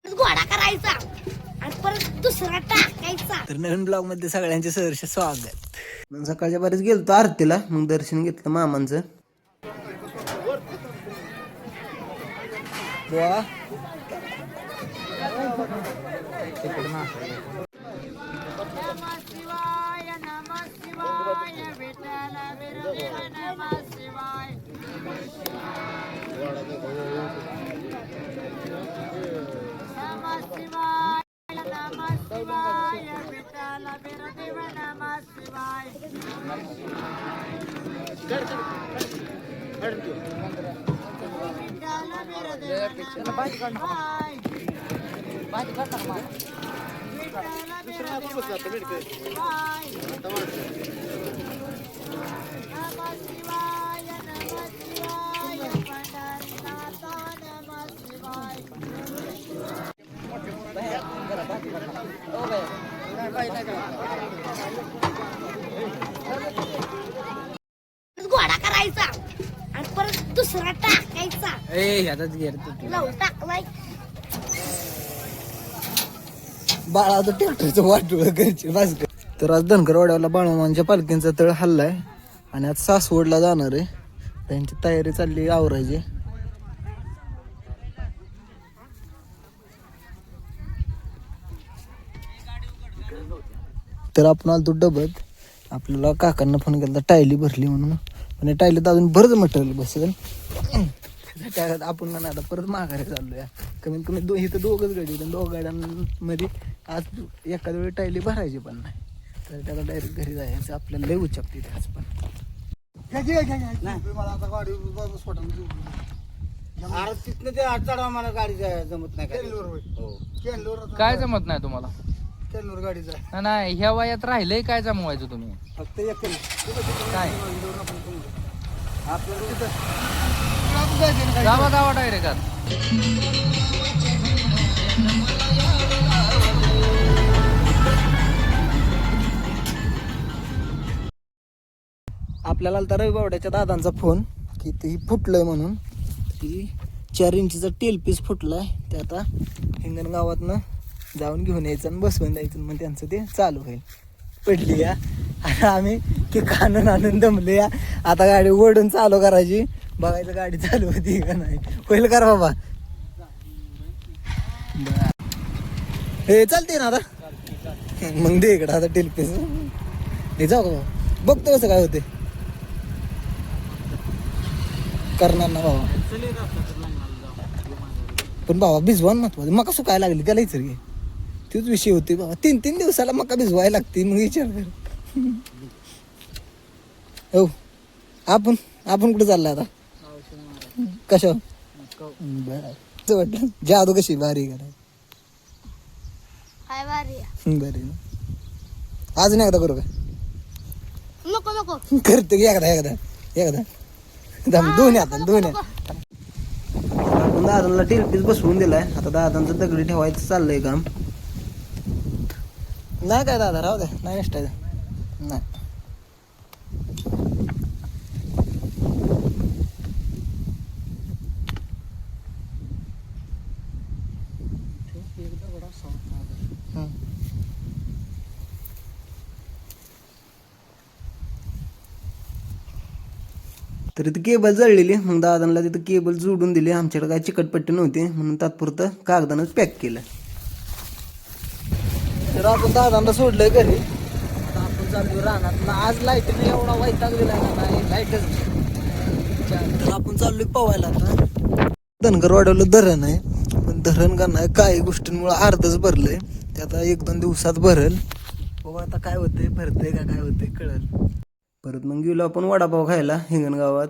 घोडा करायचा आणि परत दुसरा टाकायचा. तर नवीन ब्लॉग मध्ये सगळ्यांचे सहर्ष स्वागत. मग सकाळच्या बरेच गेलतो आरतीला, मग दर्शन घेतलं मामांचं. घोडा करायचा आणि परत दुसरा टाकायचा. लव टाकलाय बाळा तर ट्रॅक्टरचं वाटोळ घरचे भास्कर. तर आज धनगरवाड्याला बाळमामांच्या पालखींचा तळ हल्लाय आणि आज सासवडला जाणार आहे. त्यांची तयारी चालली आवरायची. तर आपण आलो डबत. आपल्याला काकांना फोन केला टायली भरली म्हणून, पण टायलीत अजून बरंच मटेरियल बसेल. त्यात आपण म्हणा आता परत माघारी चाललोय. कमीत कमी इथं दोघच गाडी होते, दोघ गाड्यांमध्ये आज एखाद्या वेळी टायली भरायची पण नाही. तर त्याला डायरेक्ट घरी जायचं. आपल्याला लय उचापते आज पण. तिथनं ते चढवा मला गाडी जमत नाही. काय जमत नाही तुम्हाला? केलूर गाडीचा नाही, ह्या वयात राहिलंय काय जमवायचं तुम्ही? फक्त एक काय आपल्याला जावा जावा डायरेक्ट. आपल्याला आलता रविबावड्याच्या दादांचा फोन की ते फुटलंय म्हणून. ती 4 इंचीचा टेल पीस फुटलाय. ते आता हिंगणगावातनं जाऊन घेऊन यायचं आणि बसवून द्यायचं. मग त्यांचं ते चालू होईल. पडली या आणि आम्ही की कानून आणून दमले या. आता गाडी ओढून चालू करायची, बघायचं गाडी चालू होती का नाही. होईल कर बाबा. हे चालते ना आता. मग दे इकडं आता टेल पीस. हे जाऊ का बाबा, बघतो कसं काय होते. करणार ना बाबा, पण बाबा भिजवान महत्वाचं. मका सुकायला लागली त्याला विचार घे. तीच विषय होती बाबा. 3-3 दिवसाला मका भिजवायला लागते. मग विचार कर. हो आपण कुठे चालला आता? कशा बरं वाटलं जादू कशी भारी करा. काय भारी बरी ना. अजून एकदा करू का? नको नको करतो की एकदा दोन्ही आता दोन्ही. आपण दादांना टेलपीस बसवून दिलाय. आता दादांचं दगडी ठेवायचं चाललंय काम. नाही काय दादा, राहू द्या. नाही नसतायचं नाही. तर इथं केबल जळलेली. मग दादांना तिथं केबल जोडून दिली. आमच्याकडे काय चिकटपट्टी नव्हती म्हणून तात्पुरतं कागदानंच पॅक केलं. तर आपण दादांना सोडलंय घरी. आता आपण चालू रानात. आज लाईटने एवढा वैताग दिला नाही, लाईटच. तर आपण चाललोय पवायला. आता धनगरवाड्याला धरण आहे, पण धरण का नाही काही गोष्टींमुळे अर्धच भरलंय. ते आता 1-2 दिवसात भरल. बघू आता काय होतंय, भरतंय का काय होतंय कळल. परत मग गेलो आपण वडापाव खायला हिंगणगावात.